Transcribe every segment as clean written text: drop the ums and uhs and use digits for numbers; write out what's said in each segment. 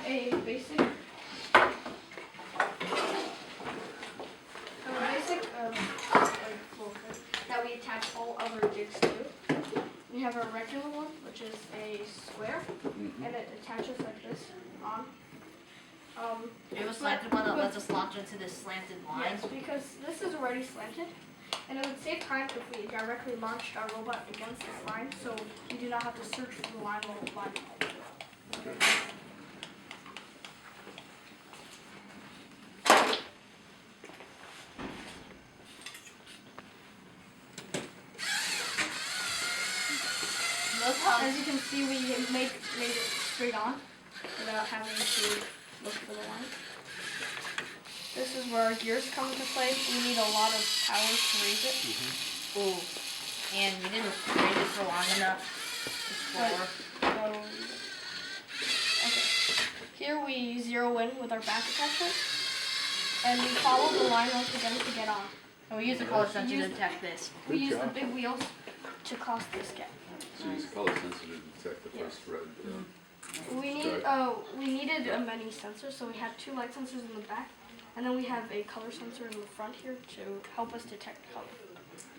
a basic that we attach all other jigs to. We have a regular one, which is a square, and it attaches like this on. We have a slanted one that lets us launch into this slanted line. Yes, because this is already slanted, and it would save time if we directly launched our robot against this line, so we do not have to search for the line while we're flying. As you can see, we made it straight on without having to look for the line. This is where our gears come into play. We need a lot of power to raise it. Ooh, and we didn't raise it for long enough. Okay. Here we zero in with our back attachment, and we follow the line once again to get on. And we use the color sensor to detect this. We use the big wheels to cross this gap. So you use a color sensor to detect the first red. We needed many sensors, so we had 2 light sensors in the back, and then we have a color sensor in the front here to help us detect color.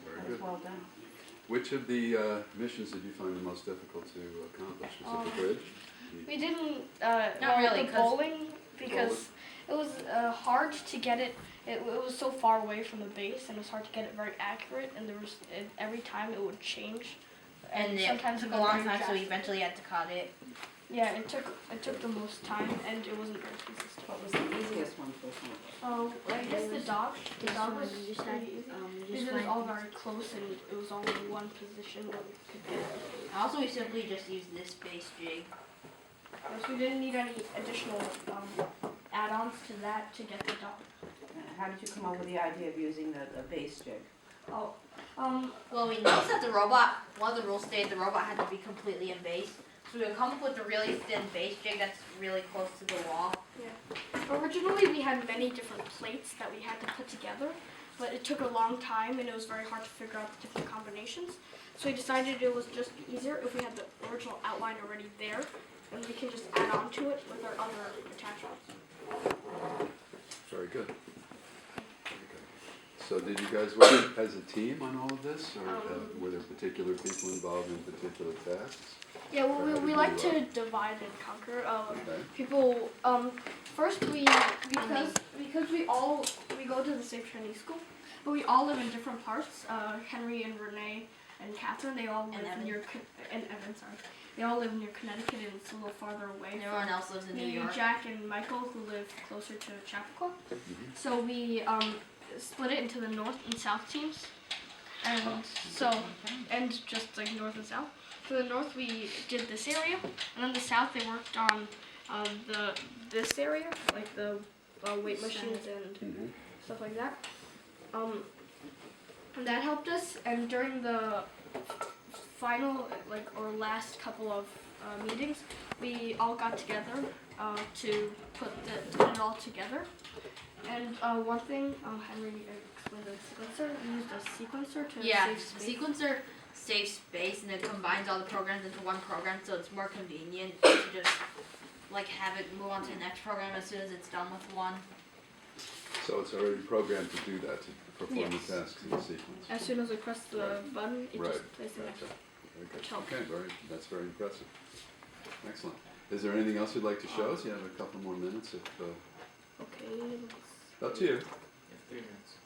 Very good. Well done. Which of the missions did you find the most difficult to accomplish? Was it the bridge? We didn't. Not really, the bowling, because it was hard to get it. It was so far away from the base, and it was hard to get it very accurate. And there was every time it would change. And it took a long time, so we eventually had to cut it. Yeah, it took the most time, and it wasn't very consistent. What was the easiest one for you? Oh, I guess the dog. The dog was You just pretty had, easy. you Because just it was went, all very close, and it was all in one position that we could get it. Also, we simply just used this base jig. So we didn't need any additional add-ons to that to get the dog. how did you come up with the idea of using the base jig? Oh, Well, we noticed that the robot, one of the rules stated the robot had to be completely in base. So we would come up with a really thin base jig that's really close to the wall. yeah. Originally, we had many different plates that we had to put together, but it took a long time, and it was very hard to figure out the different combinations. So we decided it was just easier if we had the original outline already there, and we can just add on to it with our other attachments. Very good. So did you guys work as a team on all of this, or were there particular people involved in particular tasks? Yeah, well, we like to divide and conquer. Okay. People, first because we go to the same training school, but we all live in different parts. Henry and Renee and Catherine, they all live near Evan, sorry. They all live near Connecticut, and it's a little farther away. And everyone else lives in New York. Jack and Michael, who live closer to Chappaqua. So we split it into the north and south teams, and just like north and south. For the north, we did this area, and then the south, they worked on this area, like the weight machines and stuff like that. And that helped us. And during the final, or last couple of meetings, we all got together to put it all together. And one thing, Henry explained the sequencer. We used a sequencer to save space. Sequencer saves space, and it combines all the programs into one program, so it's more convenient to just have it move on to the next program as soon as it's done with one. So it's already programmed to do that, to perform the tasks in the sequence. As soon as we press the button, it just plays the next one. Very good. Okay, that's very impressive. Excellent. Is there anything else you'd like to show us? You have a couple more minutes. Okay. Up to you. 3 minutes.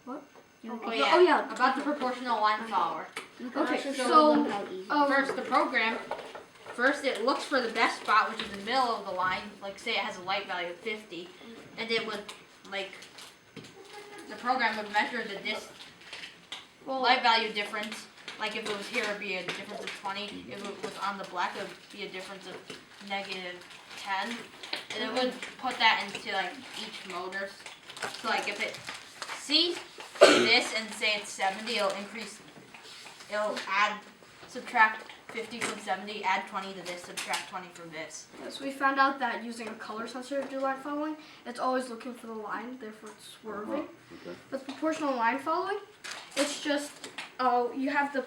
What? Oh yeah, about the proportional line follower. Okay, so first the program, it looks for the best spot, which is the middle of the line, say it has a light value of 50, and it would, the program would measure the light value difference. If it was here, it would be a difference of 20. If it was on the black, it would be a difference of -10. And it would put that into each motor. So if it sees this and say it's 70, it'll subtract 50 from 70, add 20 to this, subtract 20 from this. So we found out that using a color sensor to do line following, it's always looking for the line, therefore it's swerving. Okay. With proportional line following, it's just you have the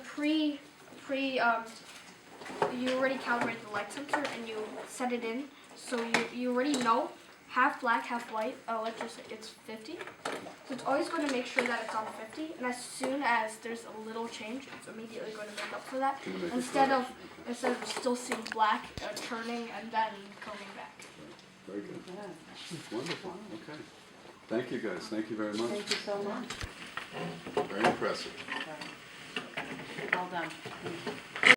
you already calibrate the light sensor and you set it in, so you already know half black, half white. Let's just say it's 50. So it's always going to make sure that it's on 50, and as soon as there's a little change, it's immediately going to make up for that. Gonna make a Instead of correction, still seeing black, turning and then coming back. okay. Very good. Yeah. Wonderful. Okay. Thank you guys. Thank you very much. Thank you so much. Very impressive. Well done.